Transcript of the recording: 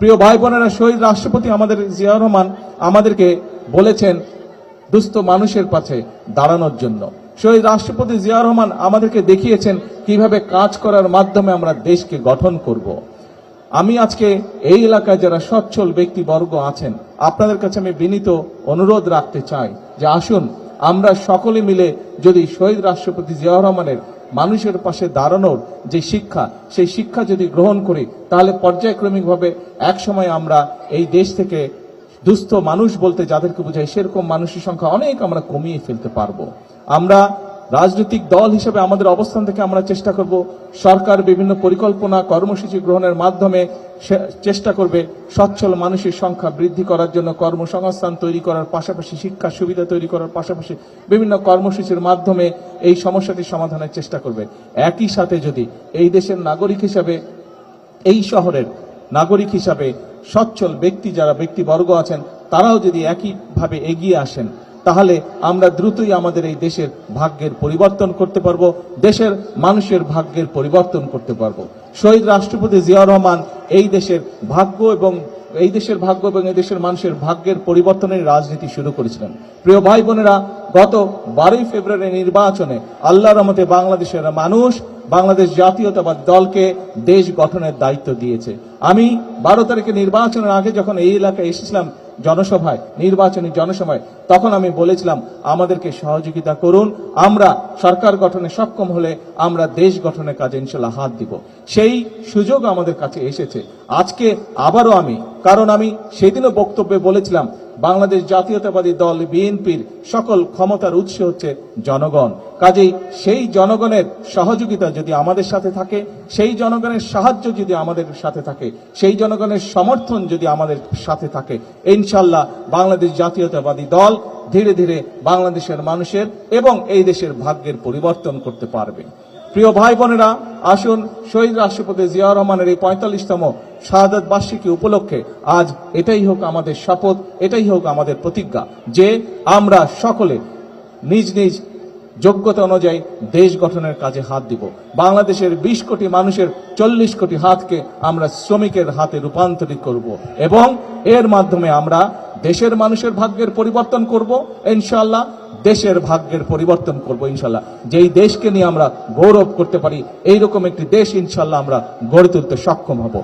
প্রিয় ভাই বোনেরা, শহীদ রাষ্ট্রপতি আমাদের জিয়াউর রহমান আমাদেরকে বলেছেন দুস্থ মানুষের পাশে দাঁড়ানোর জন্য। শহীদ রাষ্ট্রপতি জিয়াউর রহমান আমাদেরকে দেখিয়েছেন কিভাবে কাজ করার মাধ্যমে আমরা দেশকে গঠন করব। আমি আজকে এই এলাকায় যারা সচ্ছল ব্যক্তিবর্গ আছেন, আপনাদের কাছে আমি বিনীত অনুরোধ রাখতে চাই যে আসুন আমরা সকলে মিলে যদি শহীদ রাষ্ট্রপতি জিয়াউর রহমানের মানুষের পাশে দাঁড়ানোর যে শিক্ষা, সেই শিক্ষা যদি গ্রহণ করি, তাহলে পর্যায়ক্রমিকভাবে একসময় আমরা এই দেশ থেকে দুস্থ মানুষ বলতে যাদেরকে বোঝায় সেরকম মানুষের সংখ্যা অনেক আমরা কমিয়ে ফেলতে পারবো। আমরা রাজনৈতিক দল হিসেবে আমাদের অবস্থান থেকে আমরা চেষ্টা করব, সরকার বিভিন্ন পরিকল্পনা কর্মসূচি গ্রহণের মাধ্যমে চেষ্টা করবে সচ্ছল মানুষের সংখ্যা বৃদ্ধি করার জন্য, কর্মসংস্থান তৈরি করার পাশাপাশি শিক্ষা সুবিধা তৈরি করার পাশাপাশি বিভিন্ন কর্মসূচির মাধ্যমে এই সমস্যাটি সমাধানের চেষ্টা করবে। একই সাথে যদি এই দেশের নাগরিক হিসাবে, এই শহরের নাগরিক হিসাবে সচ্ছল ব্যক্তি যারা ব্যক্তিবর্গ আছেন তারাও যদি একইভাবে এগিয়ে আসেন, তাহলে আমরা দ্রুতই আমাদের এই দেশের ভাগ্যের পরিবর্তন করতে পারবো, দেশের মানুষের ভাগ্যের পরিবর্তন করতে পারবো। শহীদ রাষ্ট্রপতি জিয়াউর রহমান এই দেশের ভাগ্য এবং এই দেশের মানুষের ভাগ্যের পরিবর্তনের রাজনীতি শুরু করেছিলেন। প্রিয় ভাই বোনেরা, গত 12 ফেব্রুয়ারি নির্বাচনে আল্লাহর রহমতে বাংলাদেশের মানুষ বাংলাদেশ জাতীয়তাবাদী দলকে দেশ গঠনের দায়িত্ব দিয়েছে। আমি 12 তারিখে নির্বাচনের আগে যখন এই এলাকায় এসেছিলাম জনসভায়, নির্বাচনী জনসভায়, তখন আমি বলেছিলাম আমাদেরকে সহযোগিতা করুন, আমরা সরকার গঠনে সক্ষম হলে আমরা দেশ গঠনের কাজে ইনশাল্লাহ হাত দিব। সেই সুযোগ আমাদের কাছে এসেছে। আজকে আবারও কারণ আমি সেদিনও বক্তব্যে বলেছিলাম বাংলাদেশ জাতীয়তাবাদী দল বিএনপির সকল ক্ষমতার উৎস হচ্ছে জনগণ। কাজেই সেই জনগণের সহযোগিতা যদি আমাদের সাথে থাকে, সেই জনগণের সাহায্য যদি আমাদের সাথে থাকে, সেই জনগণের সমর্থন যদি আমাদের সাথে থাকে, ইনশাল্লাহ বাংলাদেশ জাতীয়তাবাদী দল ধীরে ধীরে বাংলাদেশের মানুষের এবং এই দেশের ভাগ্যের পরিবর্তন করতে পারবে। প্রিয় ভাই বোনেরা, আসুন শহীদ রাষ্ট্রপতি জিয়াউর রহমানের এই 45তম শাহাদাত বার্ষিকী উপলক্ষে আজ এটাই হোক আমাদের শপথ, এটাই হোক আমাদের প্রতিজ্ঞা যে আমরা সকলে নিজ নিজ যোগ্যতা অনুযায়ী দেশ গঠনের কাজে হাত দিব। বাংলাদেশের 20 কোটি মানুষের 40 কোটি হাতকে আমরা শ্রমিকের হাতে রূপান্তরিত করব এবং এর মাধ্যমে আমরা দেশের মানুষের ভাগ্যের পরিবর্তন করব ইনশাআল্লাহ, দেশের ভাগ্যের পরিবর্তন করব ইনশাআল্লাহ। যেই দেশকে নিয়ে আমরা গৌরব করতে পারি, এইরকম একটি দেশ ইনশাআল্লাহ আমরা গড়ে তুলতে সক্ষম হব।